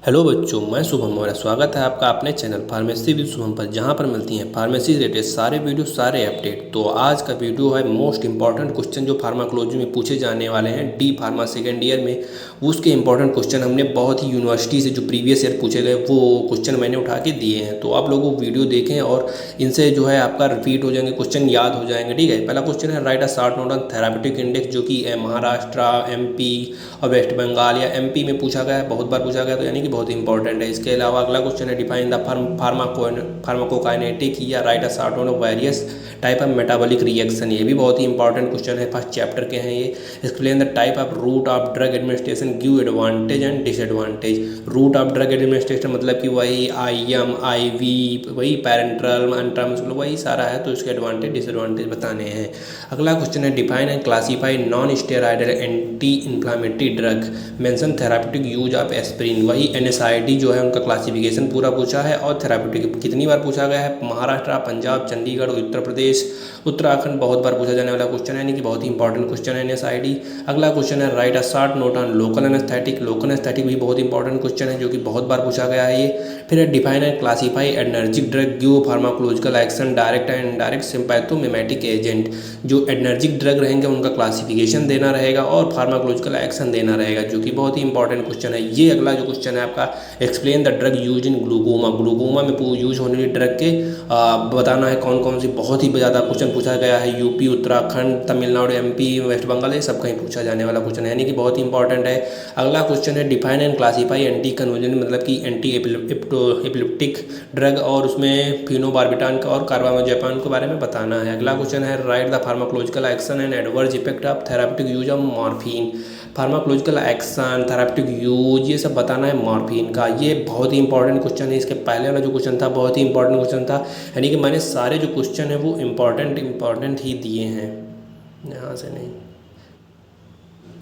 Hello बच्चों, मैं शुभम और स्वागत है आपका अपने चैनल फार्मेसी विद शुभम पर, जहां पर मिलती हैं फार्मेसी रिलेटेड सारे वीडियो सारे अपडेट। तो आज का वीडियो है मोस्ट इंपॉर्टेंट क्वेश्चन जो फार्माकोलॉजी में पूछे जाने वाले हैं डी फार्मा सेकेंड ईयर में। उसके इंपॉर्टेंट क्वेश्चन हमने बहुत ही यूनिवर्सिटी से जो प्रीवियस ईयर पूछे गए वो क्वेश्चन मैंने उठा के दिए हैं। तो आप लोग वो वीडियो देखें और इनसे जो है आपका रिपीट हो जाएंगे, क्वेश्चन याद हो जाएंगे। ठीक है, पहला क्वेश्चन है right a short note on therapeutic index, जो कि महाराष्ट्र, एमपी और वेस्ट बंगाल या एमपी में पूछा गया है, बहुत बार पूछा गया, तो यानी कि बहुत इंपॉर्टेंट है। इसके अलावा अगला क्वेश्चन है डिफाइन द फार्माकोकाइनेटिक या write a short note of various type of metabolic reaction. ये भी बहुत ही इंपॉर्टेंट क्वेश्चन है, फर्स्ट चैप्टर के हैं ये। Explain the type of route of drug administration, give advantage and disadvantage. Route of drug administration मतलब कि वही IM, IV, वही पैरेंट्रल एंट्रम्स, मतलब वही सारा है, तो इसके एडवांटेज डिसएडवांटेज बताने हैं। अगला क्वेश्चन है define and classify non steroidal anti inflammatory drug, mention therapeutic use of aspirin. वही NSAID जो है उनका क्लासिफिकेशन पूरा पूछा है और थेरापेटिक कितनी बार पूछा गया है, महाराष्ट्र, पंजाब, चंडीगढ़, उत्तर प्रदेश, उत्तराखंड, बहुत बार पूछा जाने वाला क्वेश्चन है, यानी कि बहुत ही इंपॉर्टेंट क्वेश्चन है NSAID। अगला क्वेश्चन है right a short note on local anaesthetic. Local anaesthetic भी बहुत इंपॉर्टेंट क्वेश्चन है जो कि बहुत बार पूछा गया है ये। फिर है define and classify energic drug, give pharmacological action, direct and indirect sympathomimetic agent. जो एनर्जिक ड्रग रहेंगे उनका क्लासिफिकेशन देना रहेगा और फार्माकोलॉजिकल एक्शन देना रहेगा, जो कि बहुत ही इंपॉर्टेंट क्वेश्चन है ये। अगला जो क्वेश्चन है आपका explain the drug use in glaucoma. Glaucoma में यूज होने वाली ड्रग के बताना है कौन कौन सी। बहुत ही ज़्यादा क्वेश्चन पूछा गया है, UP, Uttarakhand, Tamil Nadu, MP, West Bengal, ये सब कहीं पूछा जाने वाला क्वेश्चन है, यानी कि बहुत ही इंपॉर्टेंट है। अगला क्वेश्चन है define and classify anti conversion, मतलब कि एंटी एपिलेप्टिक ड्रग, और उसमें फिनोबार्बिटान का और कार्बामाजेपाम के बारे में बताना है। अगला क्वेश्चन है right the pharmacological action and adverse effect of therapeutic use of morphine. Pharmacological action, therapeutic use, ये सब बताना है मॉर्फिन का। ये बहुत ही इंपॉर्टेंट क्वेश्चन है। इसके पहले वाला जो क्वेश्चन था बहुत ही इंपॉर्टेंट क्वेश्चन था, यानी कि मैंने सारे जो क्वेश्चन है वो इंपॉर्टेंट ही दिए हैं, यहाँ से नहीं।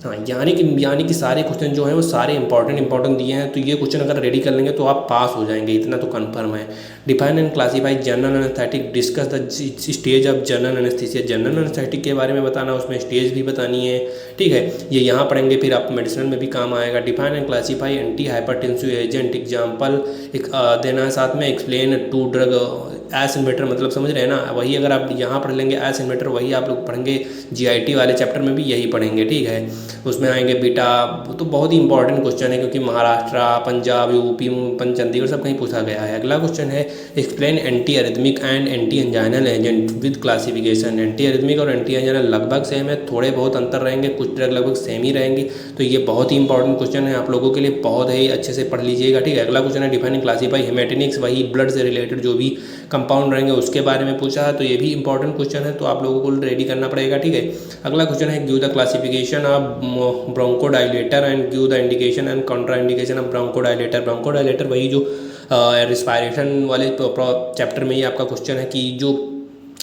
हाँ, यानी कि सारे क्वेश्चन जो हैं वो सारे इंपॉर्टेंट दिए हैं। तो ये क्वेश्चन अगर रेडी कर लेंगे तो आप पास हो जाएंगे, इतना तो कंफर्म है। Define and classify general anaesthetic, discuss the stage of general anaesthesia. General anaesthetic के बारे में बताना, उसमें स्टेज भी बतानी है। ठीक है, ये यहाँ पढ़ेंगे, फिर आप मेडिसिन में भी काम आएगा। Define and classify antihypertensive agent, example एक देना है साथ में। एक्सप्लेन टू ड्रग एस इन्वेटर, मतलब समझ रहे हैं ना, वही अगर आप यहाँ पढ़ लेंगे एस इन्वेटर, वही आप लोग पढ़ेंगे GIT वाले चैप्टर में भी यही पढ़ेंगे। ठीक है, उसमें आएंगे बीटा, तो बहुत ही इंपॉर्टेंट क्वेश्चन है क्योंकि महाराष्ट्र, पंजाब, UP, चंडीगढ़ सब कहीं पूछा गया है। अगला क्वेश्चन है explain anti arrhythmic and anti anginal agent with classification. Anti arrhythmic और एंटी एंजाइनल लगभग सेम है, थोड़े बहुत अंतर रहेंगे, कुछ ड्रग लगभग सेम ही रहेंगी। तो ये बहुत ही इंपॉर्टेंट क्वेश्चन है, आप लोगों के लिए बहुत ही अच्छे से पढ़ लीजिएगा। ठीक है, अगला क्वेश्चन है डिफाइन क्लासीफाई हेमेटोनिक्स, वही ब्लड से रिलेटेड जो भी कंपाउंड रहेंगे उसके बारे में पूछा है, तो ये भी इंपॉर्टेंट क्वेश्चन है, तो आप लोगों को रेडी करना पड़ेगा। ठीक है, अगला क्वेश्चन है give the classification of bronchodilator and give the indication and Contra indication of bronchodilator. Bronchodilator वही जो रिस्पायरेशन वाले चैप्टर में ही आपका क्वेश्चन है कि जो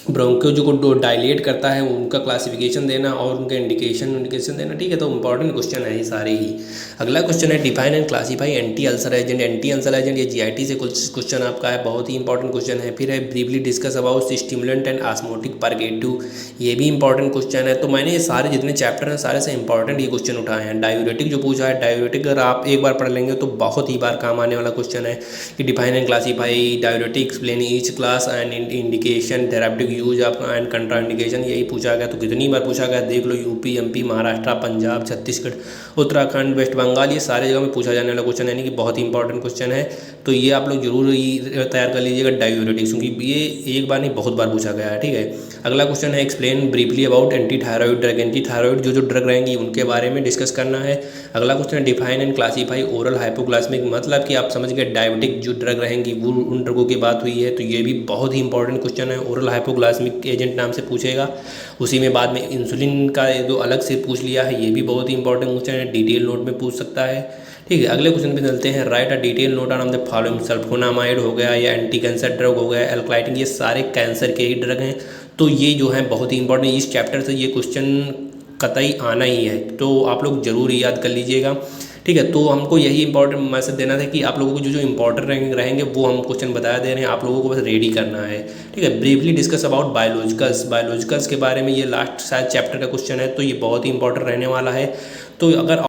ब्रोंको जो डायलेट करता है उनका क्लासिफिकेशन देना और उनका इंडिकेशन देना। ठीक है, तो इंपॉर्टेंट क्वेश्चन है ये सारे ही। अगला क्वेश्चन है define and classify anti ulcer agent. Anti ulcer agent ये GIT से कुछ क्वेश्चन आपका है, बहुत ही इंपॉर्टेंट क्वेश्चन है। फिर है briefly discuss about stimulant and osmotic purgative, ये भी इंपॉर्टेंट क्वेश्चन है। तो मैंने ये सारे जितने चैप्टर हैं सारे से इंपॉर्टेंट ये क्वेश्चन उठाए हैं। डायूरेटिक जो पूछा है, डायूरेटिक अगर आप एक बार पढ़ लेंगे तो बहुत ही बार काम आने वाला क्वेश्चन है कि define and classify diuretic, explain each class and indication, therapeutic use of and contraindication, यही पूछा गया। तो कितनी बार पूछा गया देख लो, UP, MP, Maharashtra, Punjab, Chhattisgarh, Uttarakhand, West Bengal, ये सारे जगह में पूछा जाने वाला क्वेश्चन है, यानी कि बहुत ही इंपॉर्टेंट क्वेश्चन है। तो ये आप लोग जरूर तैयार कर लीजिएगा डायूरेटिक्स, क्योंकि ये एक बार नहीं बहुत बार पूछा गया है। ठीक है, अगला क्वेश्चन है explain briefly about anti thyroid drug. Anti thyroid जो ड्रग रहेंगी उनके बारे में डिस्कस करना है। अगला क्वेश्चन है define and classify oral hypoglycaemic, मतलब कि आप समझ गए डायबिटिक जो ड्रग रहेंगी वो उन ड्रगों की बात हुई है, तो ये भी बहुत ही इंपॉर्टेंट क्वेश्चन है। ओरल हाइपोग्लाइसेमिक एजेंट नाम से पूछेगा, उसी में बाद में इंसुलिन का जो अलग से पूछ लिया है, ये भी बहुत ही इंपॉर्टेंट क्वेश्चन है, डिटेल नोट में पूछ सकता है। ठीक है, अगले क्वेश्चन पे चलते हैं। Write a detail note on the following, sulphonamide हो गया या एंटी कैंसर ड्रग हो गया, एल्क्लाइटिन, ये सारे कैंसर के ही ड्रग हैं। तो ये जो है बहुत ही इंपॉर्टेंट, इस चैप्टर से ये क्वेश्चन कतई आना ही है, तो आप लोग ज़रूर याद कर लीजिएगा। ठीक है, तो हमको यही इंपॉर्टेंट मैसेज देना था कि आप लोगों को जो इंपॉर्टेंट रहेंगे वो हम क्वेश्चन बता दे रहे हैं, आप लोगों को बस रेडी करना है। ठीक है, ब्रीफली डिस्कस अबाउट बायोलॉजिकल्स के बारे में, ये लास्ट शायद चैप्टर का क्वेश्चन है, तो ये बहुत ही इंपॉर्टेंट रहने वाला है। तो अगर